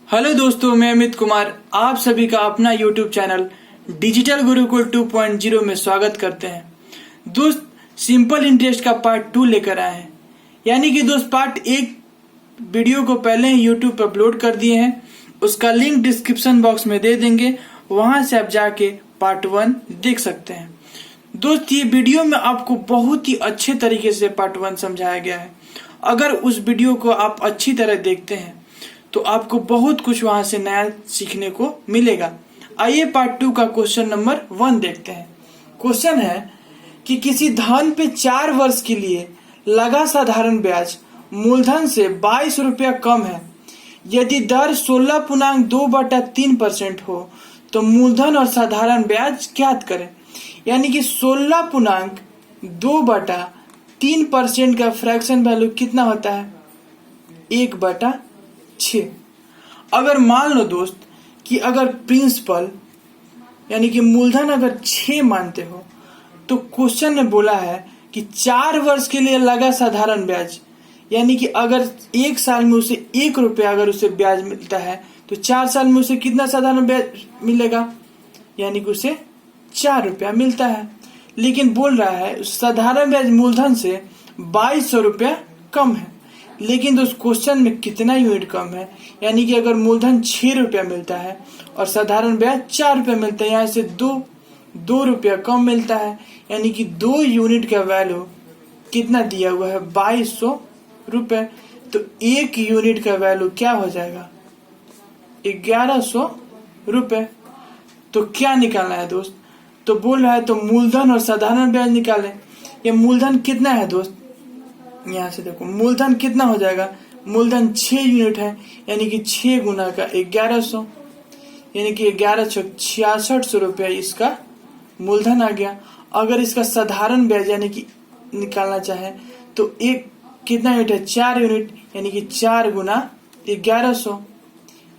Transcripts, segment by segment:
Hello दोस्तों, मैं अमित कुमार आप सभी का अपना यूट्यूब चैनल डिजिटल गुरुकुल 2.0 में स्वागत करते हैं। दोस्त, सिंपल इंटरेस्ट का पार्ट 2 लेकर आए हैं। यानी कि दोस्त, पार्ट 1 वीडियो को पहले ही यूट्यूब पर अपलोड कर दिए हैं। उसका लिंक डिस्क्रिप्शन बॉक्स में दे देंगे, वहां से आप जाके पार्ट 1 देख सकते हैं। दोस्त, ये वीडियो में आपको बहुत ही अच्छे तरीके से पार्ट 1 समझाया गया है। अगर उस वीडियो को आप अच्छी तरह देखते हैं तो आपको बहुत कुछ वहां से नया सीखने को मिलेगा। आइए पार्ट 2 का क्वेश्चन नंबर 1 देखते हैं। क्वेश्चन है कि किसी धन पे 4 वर्ष के लिए लगा साधारण ब्याज मूलधन से 22 रुपया कम है। यदि दर 16.2/3% हो तो मूलधन और साधारण ब्याज ज्ञात करें। यानी कि 16.2/3% का फ्रैक्शन वैल्यू कितना होता है? 1/6। अगर मान लो दोस्त कि अगर प्रिंसिपल यानी कि मूलधन अगर 6 मानते हो तो क्वेश्चन ने बोला है कि 4 वर्ष के लिए लगा साधारण ब्याज, यानी कि अगर 1 साल में उसे 1 रुपया अगर उसे ब्याज मिलता है तो 4 साल में उसे कितना साधारण ब्याज मिलेगा? यानी कि उसे 4 रुपया मिलता है। लेकिन बोल रहा है साधारण ब्याज मूलधन से 2200 रुपया कम है। लेकिन दोस्त, क्वेश्चन में कितना यूनिट कम है? यानी कि अगर मूलधन 6 रुपया मिलता है और साधारण ब्याज 4 रुपया मिलता है, यहाँ से 2 रुपया कम मिलता है। यानी कि 2 यूनिट का वैल्यू कितना दिया हुआ है? 2200 रुपये। तो 1 यूनिट का वैल्यू क्या हो जाएगा? 1100 रुपये। तो क्या निकालना है दोस्त? तो बोल रहा है तो मूलधन और साधारण ब्याज निकालें। ये मूलधन कितना है दोस्त? यहाँ से देखो मूलधन कितना हो जाएगा? मूलधन 6 यूनिट है, यानी कि 6 गुना का 1100, यानी कि 1166 रुपया इसका मूलधन आ गया। अगर इसका साधारण ब्याज यानी कि निकालना चाहे तो एक कितना यूनिट है? 4 यूनिट, यानी कि 4 गुना 1100,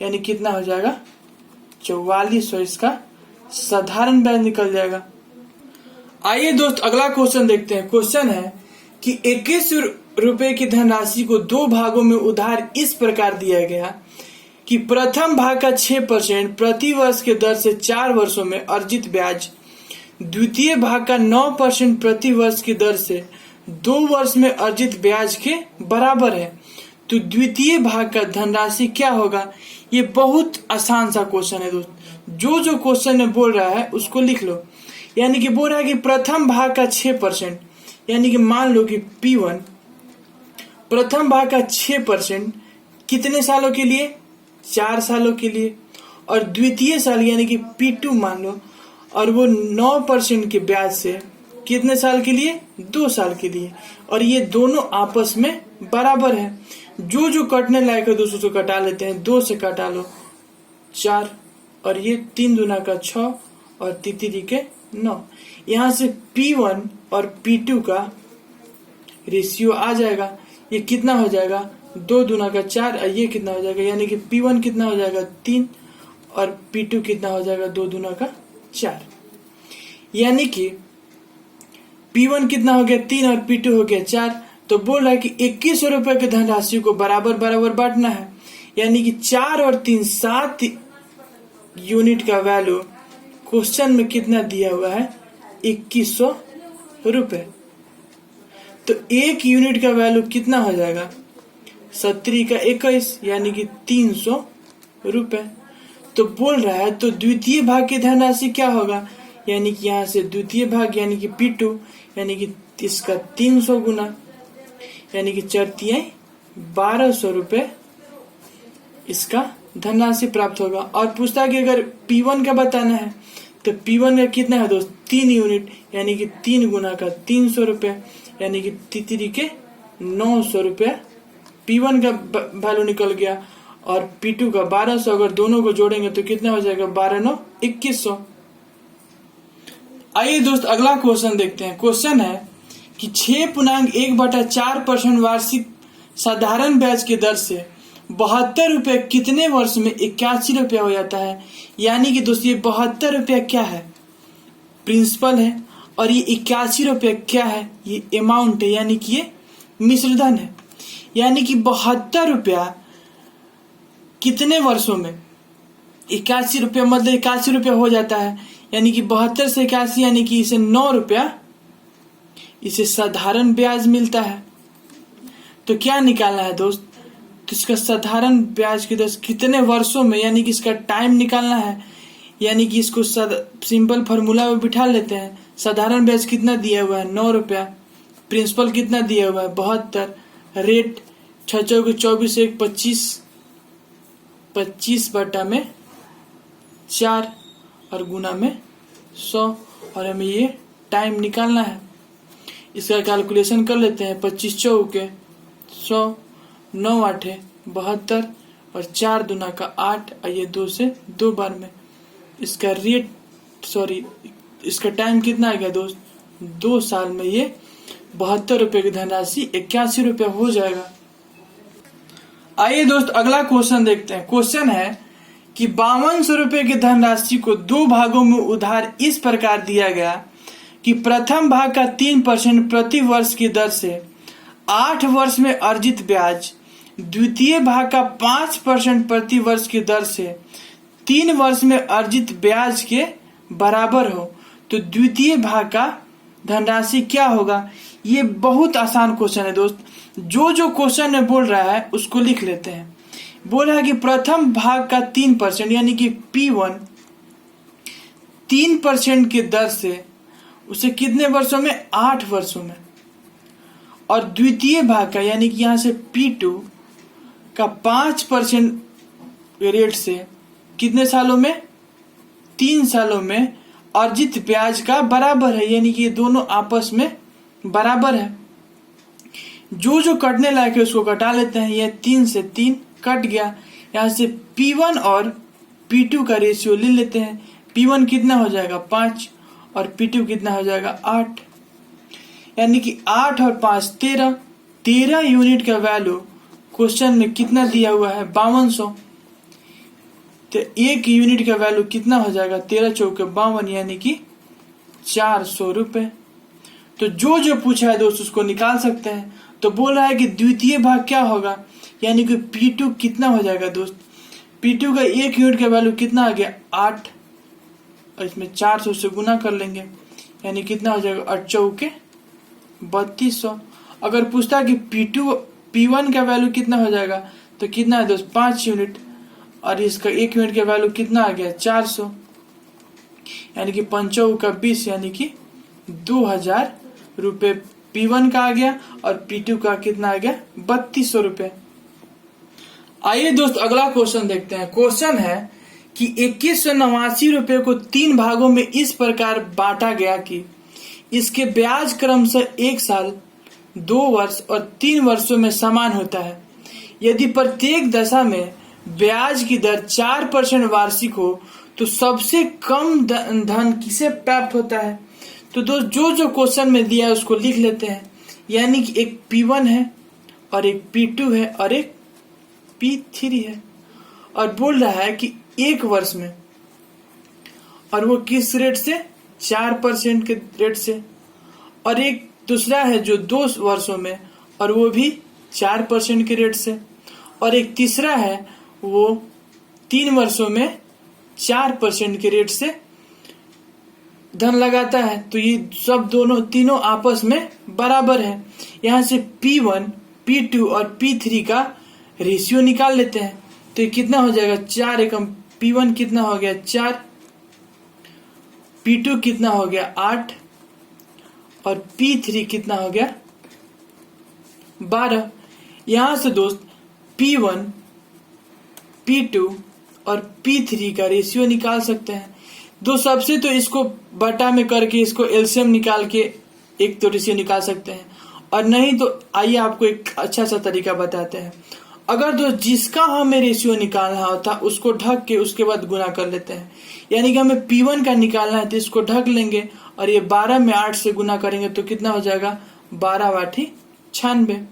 यानी कितना हो जाएगा? 4400 इसका साधारण ब्याज निकल जाएगा। आइए दोस्त अगला क्वेश्चन देखते हैं। क्वेश्चन है कि 21 रुपए की धनराशि को 2 भागों में उधार इस प्रकार दिया गया कि प्रथम भाग का 6% प्रति वर्ष के दर से 4 वर्षों में अर्जित ब्याज द्वितीय भाग का 9% प्रति वर्ष की दर से 2 वर्ष में अर्जित ब्याज के बराबर है। तो द्वितीय भाग का धनराशि क्या होगा? ये बहुत आसान सा क्वेश्चन है दोस्त। जो क्वेश्चन में बोल रहा है उसको लिख लो। यानी कि बोल रहा है कि प्रथम भाग का 6%, यानी कि मान लो कि P1 प्रथम भाग का 6% कितने सालों के लिए? 4 सालों के लिए। और द्वितीय साल यानी कि P2 मान लो, और वो 9% के ब्याज से कितने साल के लिए? 2 साल के लिए। और ये दोनों आपस में बराबर है। जो कटने लायक है दोस्तों तो कटा लेते हैं। 2 से कटा लो 4, और ये 3 दूना का 6 और तितरी के 9। यहाँ से P1 और P2 का रेशियो आ जाएगा। ये कितना हो जाएगा? 2 दूना का 4, और ये कितना हो जाएगा? यानी कि P1 कितना हो जाएगा? 3, और P2 कितना हो जाएगा? 2 दूना का 4। यानी कि P1 कितना हो गया? 3, और P2 हो गया 4। तो बोल रहा है कि 21 रुपए की धनराशि को बराबर बराबर बांटना है। यानी कि 4 और 3 7 यूनिट का वैल्यू क्वेश्चन में कितना दिया हुआ है? 2100 रुपए। तो 1 यूनिट का वैल्यू कितना हो जाएगा? 17 का 21, यानी कि 300 रुपए। तो बोल रहा है तो द्वितीय भाग की धनराशि क्या होगा? यानी कि यहाँ से द्वितीय भाग यानी कि P2, यानी कि इसका 300 गुना, यानी कि 1200 रुपए इसका धनराशि प्राप्त होगा। और पूछता है कि अगर P1 का बताना है तो P1 का कितना है दोस्त? 3 यूनिट, यानी कि 3 गुना का 300 रुपये, यानी कि तितरी के 900 रुपया P1 का वैल्यू निकल गया। और P2 का 1200, अगर दोनों को जोड़ेंगे तो कितना हो जाएगा? 12×9 2100। आइए दोस्त अगला क्वेश्चन देखते हैं। क्वेश्चन है कि 6.1/4% वार्षिक साधारण ब्याज की दर से 72 रुपये कितने वर्ष में 81 रुपया हो जाता है? यानी कि दोस्त ये 72 रुपया क्या है? प्रिंसिपल है। और ये 81 रुपया क्या है? ये अमाउंट है, यानी कि ये मिश्रधन है। यानी कि 72 रुपया कितने वर्षों में 81 रुपया, मतलब 81 रुपया हो जाता है, यानी कि 72 से 81, यानी कि इसे 9 रुपया इसे साधारण ब्याज मिलता है। तो क्या निकालना है दोस्त, तो इसका साधारण ब्याज की दर कितने वर्षों में, यानी कि इसका टाइम निकालना है। यानी कि इसको सिंपल फार्मूला में बिठा लेते हैं। साधारण ब्याज कितना दिया हुआ है 9 रुपया, प्रिंसिपल कितना दिया हुआ है 72, रेट 6 चौके 24, 1 25, 25/4 और गुना में 100, और हमें ये टाइम निकालना है। इसका कैलकुलेशन कर लेते हैं। 25 चौके 100, 9 8 72 और 4 दूना का 8, और ये 2 से 2 बार में इसका इसका टाइम कितना आ गया दोस्त, 2 साल में ये 72 रुपए की धनराशि 81 रुपया हो जाएगा। आइए दोस्त अगला क्वेश्चन देखते हैं। क्वेश्चन है कि 5200 रुपए की धनराशि को 2 भागों में उधार इस प्रकार दिया गया कि प्रथम भाग का 3% प्रति वर्ष की दर से 8 वर्ष में अर्जित ब्याज द्वितीय भाग का 5% प्रति वर्ष की दर से 3 वर्ष में अर्जित ब्याज के बराबर हो, तो द्वितीय भाग का धनराशि क्या होगा। ये बहुत आसान क्वेश्चन है दोस्त। जो क्वेश्चन में बोल रहा है उसको लिख लेते हैं। बोल रहा है कि प्रथम भाग का 3%, यानी कि P1 3% की दर से उसे कितने वर्षों में, 8 वर्षों में, और द्वितीय भाग का यानी कि यहां से P2 का 5% रेट से कितने सालों में, 3 सालों में अर्जित ब्याज का बराबर है, यानी कि ये दोनों आपस में बराबर है। जो कटने लायक है उसको कटा लेते हैं। ये 3 से 3 कट गया। यहाँ से P1 और P2 का रेशियो ले लेते हैं। P1 कितना हो जाएगा 5 और P2 कितना हो जाएगा 8, यानी कि 8 और 5 13 यूनिट का वैल्यू क्वेश्चन में कितना दिया हुआ है 5200। तो 1 यूनिट का वैल्यू कितना हो जाएगा 13 चौके 52, यानी कि 400 रुपए। तो जो पूछा है दोस्त उसको निकाल सकते हैं। तो बोल रहा है कि द्वितीय भाग क्या होगा, यानी कि P2 कितना हो जाएगा दोस्त, P2 का 1 यूनिट का वैल्यू कितना आ गया 8, और इसमें 400 से गुना कर लेंगे, यानी कितना हो जाएगा 8 चौके 3200। अगर पूछता कि P1 का वैल्यू कितना हो जाएगा, तो कितना है दोस्त 5 यूनिट, और इसका 1 यूनिट का वैल्यू कितना आ गया 400, यानी कि 5 का 20, यानी कि 2000 रुपए P1 का आ गया, और P2 का कितना आ गया 3200 रुपए। आइए दोस्त अगला क्वेश्चन देखते हैं। क्वेश्चन है कि 2189 रुपए को 3 भागों में इस प्रकार बांटा गया कि इसके ब्याज क्रमशः 1 साल, 2 वर्ष और 3 वर्षों में समान होता है। यदि प्रत्येक दशा में ब्याज की दर 4% वार्षिक हो, तो सबसे कम धन किसे प्राप्त होता है। तो दोस्त जो क्वेश्चन में दिया है उसको लिख लेते हैं। यानी कि एक P1 है और एक P2 है और एक P3 है, और बोल रहा है कि 1 वर्ष में, और वो किस रेट से 4% के रेट से, और एक दूसरा है जो 2 वर्षों में और वो भी 4% के रेट से, और एक तीसरा है वो 3 वर्षों में 4% के रेट से धन लगाता है। तो ये सब तीनों आपस में बराबर है। यहाँ से P1, P2 और P3 का रेशियो निकाल लेते हैं। तो ये कितना हो जाएगा 4 एकम, P1 कितना हो गया 4, P2 कितना हो गया 8 और P3 कितना हो गया 12। यहां से दोस्त P1, P2 और P3 का रेशियो निकाल सकते हैं। दो सबसे तो इसको बटा में करके इसको एलसीएम निकाल के एक तो रेशियो निकाल सकते हैं, और नहीं तो आइए आपको एक अच्छा सा तरीका बताते हैं। अगर दोस्त जिसका हमें रेशियो निकालना होता उसको ढक के उसके बाद गुना कर लेते हैं। यानी कि हमें P1 का निकालना है तो इसको ढक लेंगे, और ये 12 में 8 से गुना करेंगे तो कितना हो जाएगा 12 8 96।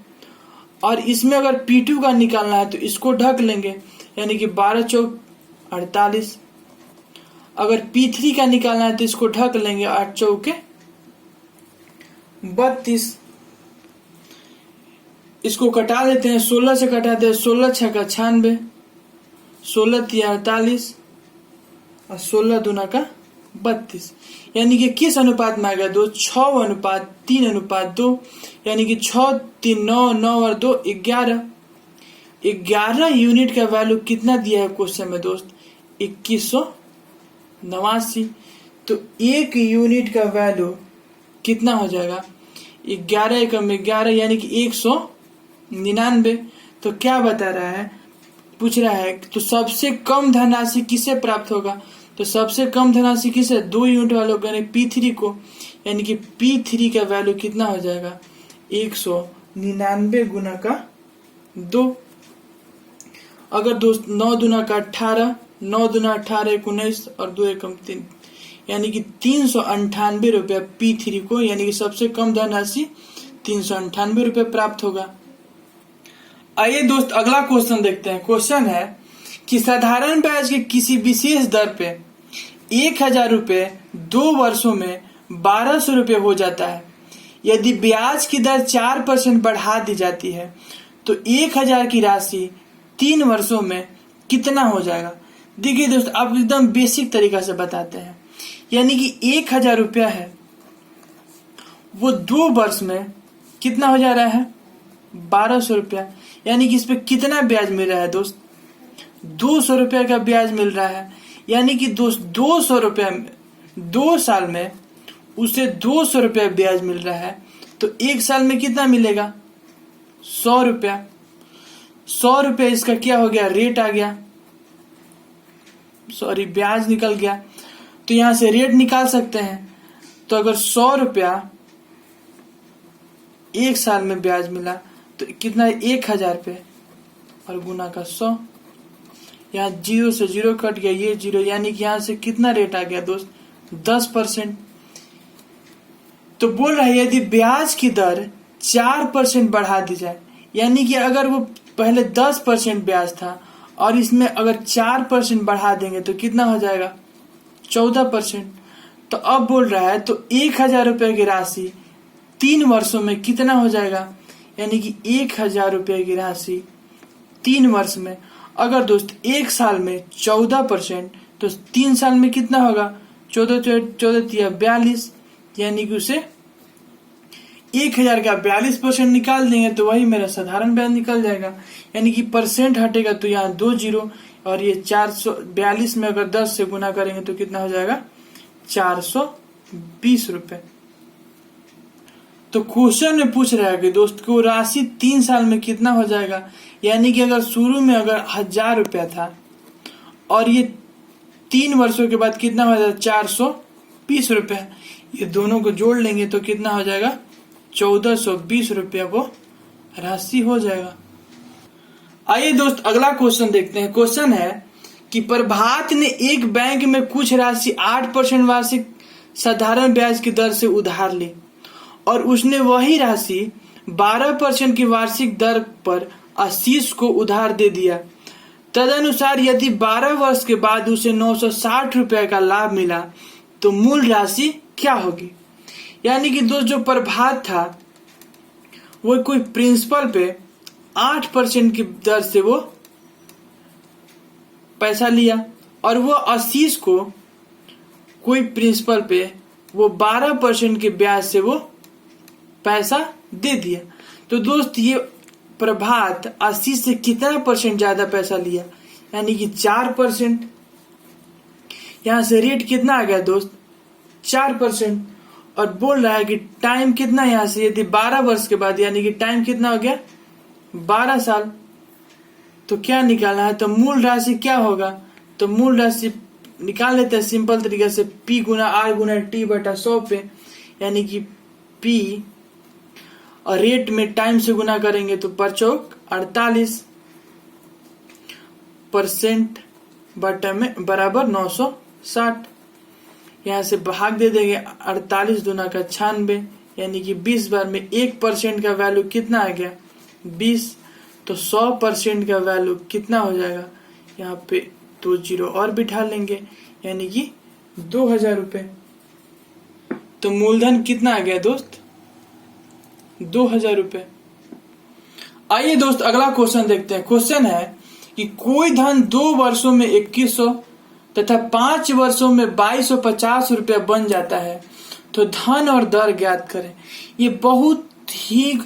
और इसमें अगर P2 का निकालना है तो इसको ढक लेंगे, यानी कि 12 चौक 48। अगर P3 का निकालना है तो इसको ढक लेंगे, 8 चौके 32। इसको कटा देते हैं, 16 से कटाते हैं, 16 6 96, 16 तिया 48 और 16 दूना का 32, यानी कि किस अनुपात में आ गया दोस्त? 6:3:2, यानी कि 6 3 9 9 और 2 11। 11 यूनिट का वैल्यू कितना दिया है क्वेश्चन में दोस्त? 2189। तो 1 यूनिट का वैल्यू कितना हो जाएगा? 11 एकम 11, यानी कि 199। तो क्या बता रहा है? पूछ रहा है तो सबसे कम धनराशि किसे प्राप्त होगा? तो सबसे कम धनराशि किसे? 2 यूनिट वालों को, P3 को, यानी कि P3 का वैल्यू कितना हो जाएगा? 199 गुना का 2। अगर दोस्त 9 दूना का 18, 9 दूना 18 19 और 2 एकम 3, यानी कि 398 रुपया P3 को, यानी कि सबसे कम धनराशि 398 रुपये प्राप्त होगा। आइए दोस्त अगला क्वेश्चन देखते हैं। क्वेश्चन है कि साधारण ब्याज के किसी विशेष दर पे 1000 रुपये 2 वर्षों में 1200 रुपये हो जाता है। यदि ब्याज की दर 4% बढ़ा दी जाती है तो 1000 की राशि 3 वर्षों में कितना हो जाएगा? देखिए दोस्त, आप एकदम बेसिक तरीका से बताते हैं। यानी कि 1000 रुपया है, वो 2 वर्ष में कितना हो जा रहा है? 1200 रुपया। यानी कि इस पे कितना ब्याज मिल रहा है दोस्त? 200 रुपया का ब्याज मिल रहा है। यानी कि दोस्त 200 रुपया में 2 साल में उसे 200 रुपया ब्याज मिल रहा है। तो 1 साल में कितना मिलेगा? 100 रुपया। 100 रुपया इसका क्या हो गया? रेट आ गया, सॉरी ब्याज निकल गया। तो यहां से रेट निकाल सकते हैं। तो अगर 100 रुपया 1 साल में ब्याज मिला तो कितना? 1000 पे और गुना का 100। यहाँ 0 से 0 कट गया, ये 0, यानी कि यहां से कितना रेट आ गया दोस्त? 10%। तो बोल रहा है यदि ब्याज की दर 4% बढ़ा दी जाए, यानी कि अगर वो पहले 10% ब्याज था और इसमें अगर 4% बढ़ा देंगे तो कितना हो जाएगा? 14%। तो अब बोल रहा है तो 1000 रुपये की राशि 3 वर्षों में कितना हो जाएगा? यानी कि 1000 रुपये की राशि 3 वर्ष में, अगर दोस्त 1 साल में 14%, तो 3 साल में कितना होगा? 14 42, यानी कि उसे 1000 का 42% निकाल देंगे तो वही मेरा साधारण ब्याज निकल जाएगा। यानी कि परसेंट हटेगा तो यहाँ 2 जीरो, और ये 442 में अगर 10 से गुना करेंगे तो कितना हो जाएगा? 420 रुपए। तो क्वेश्चन में पूछ रहा है कि दोस्त को राशि 3 साल में कितना हो जाएगा? यानी कि अगर शुरू में अगर 1000 रुपया था और ये 3 वर्षों के बाद कितना हो जाएगा? 420 रुपया। ये दोनों को जोड़ लेंगे तो कितना हो जाएगा? 1420 रुपया वो राशि हो जाएगा। आइए दोस्त अगला क्वेश्चन देखते हैं। क्वेश्चन है कि प्रभात ने एक बैंक में कुछ राशि 8% वार्षिक साधारण ब्याज की दर से उधार ली और उसने वही राशि 12% की वार्षिक दर पर आशीष को उधार दे दिया। तदनुसार यदि 12 वर्ष के बाद उसे 960 रुपए का लाभ मिला तो मूल राशि क्या होगी? यानी कि दोस्त जो प्रभात था वो कोई प्रिंसिपल पे 8% की दर से वो पैसा लिया और वो आशीष को कोई प्रिंसिपल पे वो 12% के ब्याज से वो पैसा दे दिया। तो दोस्त ये प्रभात आशीष से कितना परसेंट ज्यादा पैसा लिया? यानी कि 4%। यहां से रेट कितना आ गया दोस्त? 4%। और बोल रहा है कि टाइम कितना यहां से, यदि 12 वर्ष के बाद, यानी कि टाइम कितना हो गया? 12 साल। तो क्या निकालना है? तो मूल राशि क्या होगा? तो मूल राशि निकाल लेते हैं सिंपल तरीके से, P गुना R गुना T बटा 100 पे, यानी कि P और रेट में टाइम से गुना करेंगे तो पर चौक 48% बटा में बराबर 960। यहाँ से भाग दे देंगे 48 दूना का 96, यानी कि 20 बार में 1% का वैल्यू कितना आ गया? 20। तो 100% का वैल्यू कितना हो जाएगा? यहाँ पे 2 जीरो और बिठा लेंगे, यानी कि 2000 रुपये। तो मूलधन कितना आ गया दोस्त? 2000 रुपये। आइए दोस्त अगला क्वेश्चन देखते हैं। क्वेश्चन है कि कोई धन 2 वर्षों में 2100 तथा 5 वर्षों में 2250 रुपया बन जाता है तो धन और दर ज्ञात करें। ये बहुत ही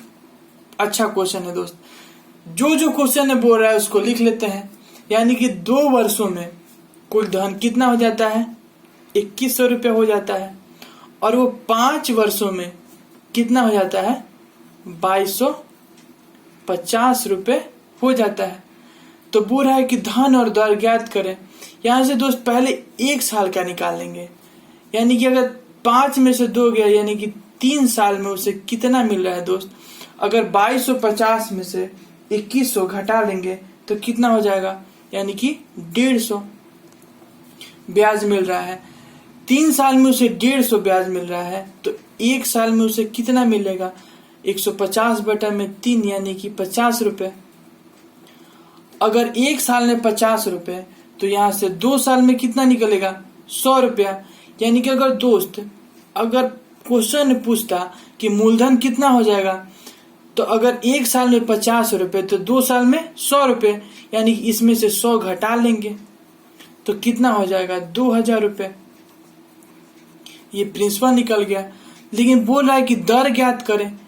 अच्छा क्वेश्चन है दोस्त। जो क्वेश्चन है बोल रहा है उसको लिख लेते हैं। यानी कि 2 वर्षों में कुल धन कितना हो जाता है, 2100 रुपया हो जाता है, और वो 5 वर्षों में कितना हो जाता है, 2250 रुपये हो जाता है। तो बोल रहा है कि धन और दर ज्ञात करें। यहां से दोस्त पहले 1 साल का निकालेंगे। यानी कि अगर 5 में से 2 गया यानी कि 3 साल में उसे कितना मिल रहा है दोस्त। अगर 2250 में से 2100 घटा लेंगे तो कितना हो जाएगा, यानी कि 150 ब्याज मिल रहा है। 3 साल में उसे 150 ब्याज मिल रहा है तो 1 साल में उसे कितना मिलेगा, 150/3 यानी कि 50 रुपए। अगर 1 साल में 50 रुपए तो यहां से 2 साल में कितना निकलेगा, 100 रुपया। यानी कि अगर क्वेश्चन पूछता कि मूलधन कितना हो जाएगा तो अगर 1 साल में 50 रुपए तो 2 साल में 100 रुपए, यानी कि इसमें से 100 घटा लेंगे तो कितना हो जाएगा, 2000 रुपए। ये प्रिंसिपल निकल गया। लेकिन बोल रहा है कि दर ज्ञात करें।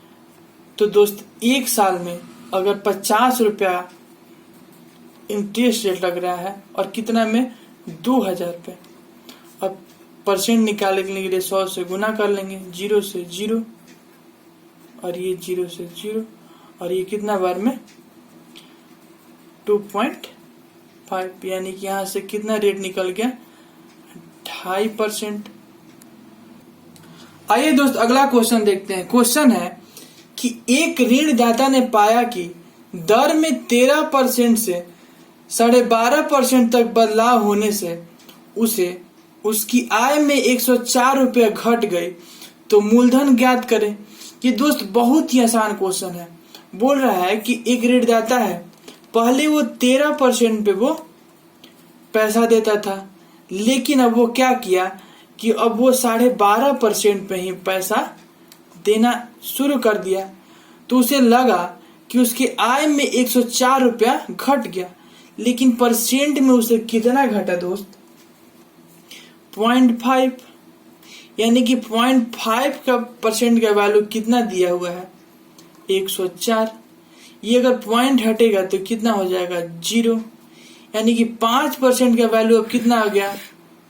तो दोस्त 1 साल में अगर 50 रुपया इंटरेस्ट रेट लग रहा है और कितना में, 2000 रुपये। अब परसेंट निकालने के लिए 100 से गुना कर लेंगे, 0 से 0 और ये 0 से 0 और ये कितना बार में, 2.5। यानी कि यहां से कितना रेट निकल गया, 2.5%। आइए दोस्त अगला क्वेश्चन देखते हैं। क्वेश्चन है कि एक ऋणदाता ने पाया कि दर में 13% से 12.5% तक बदलाव होने से उसे उसकी आय में 104 रुपये घट गई तो मूलधन ज्ञात करें। ये दोस्त बहुत ही आसान क्वेश्चन है। बोल रहा है कि एक ऋणदाता है, पहले वो 13% पे वो पैसा देता था, लेकिन अब वो क्या किया कि अब वो 12.5% पे ही पैसा देना शुरू कर दिया। तो उसे लगा कि उसके आय में 104 रुपया घट गया, लेकिन परसेंट में उसे कितना घटा दोस्त, 0.5। यानी कि 0.5 का परसेंट का वैल्यू कितना दिया हुआ है, 104। ये अगर पॉइंट हटेगा तो कितना हो जाएगा, 0। यानी कि 5% का वैल्यू अब कितना आ गया,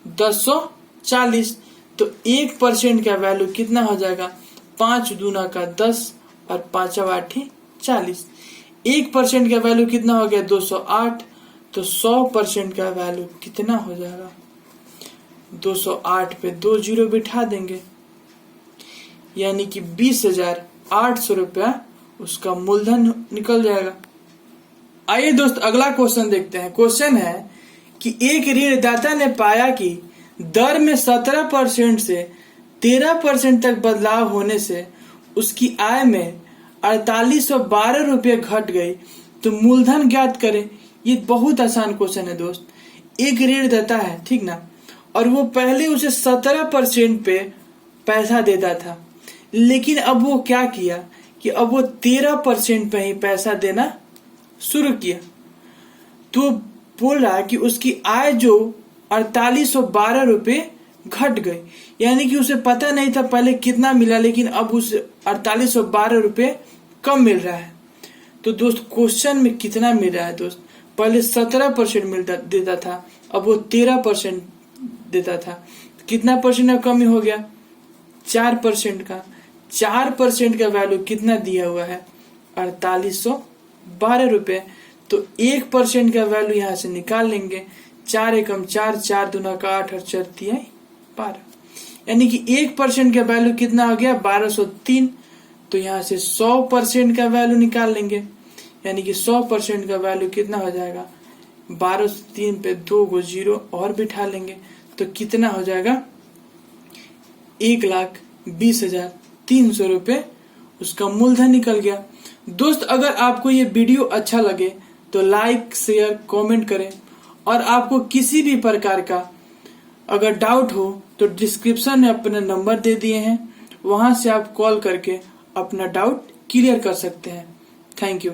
1040। तो 1% का वैल्यू कितना हो जाएगा, 5 दूना का 10 और 5 8 40। 1% का वैल्यू कितना हो गया, 208। तो 100% का वैल्यू कितना हो जाएगा, 208 पे 2 जीरो बिठा देंगे, यानी कि 20,800 रुपया उसका मूलधन निकल जाएगा। आइए दोस्त अगला क्वेश्चन देखते हैं। क्वेश्चन है कि एक ऋणदाता ने पाया कि दर में 17% से 13% तक बदलाव होने से उसकी आय में 4812 रुपये घट गई तो मूलधन ज्ञात करें। ये बहुत आसान क्वेश्चन है दोस्त। एक ऋणदाता है, ठीक ना, और वो पहले उसे 17% पे पैसा देता था, लेकिन अब वो क्या किया कि अब वो 13% पे ही पैसा देना शुरू किया। तो बोल रहा है कि उसकी आय जो 4812 रुपये घट गई। यानी कि उसे पता नहीं था पहले कितना मिला, लेकिन अब उसे 4812 रुपये कम मिल रहा है। तो दोस्त क्वेश्चन में कितना मिल रहा है दोस्त, पहले 17% मिलता देता था, अब वो 13% देता था। कितना परसेंट का कमी हो गया, 4% का। 4% का वैल्यू कितना दिया हुआ है, 4812 रुपये। तो 1% का वैल्यू यहां से निकाल लेंगे, 4 एकम 4, 4 दूना का 8 और 4 तिहाई 12। यानी कि 1% का वैल्यू कितना हो गया, 1203। तो यहां से 100% का वैल्यू निकाल लेंगे, यानी कि 100% का वैल्यू कितना हो जाएगा, 1203 पे 2 गो जीरो और बिठा लेंगे तो कितना हो जाएगा, 1,20,300 रुपये उसका मूलधन निकल गया। दोस्त अगर आपको ये वीडियो अच्छा लगे तो लाइक शेयर कमेंट करें, और आपको किसी भी प्रकार का अगर डाउट हो तो डिस्क्रिप्शन में अपने नंबर दे दिए हैं, वहां से आप कॉल करके अपना डाउट क्लियर कर सकते हैं। Thank you.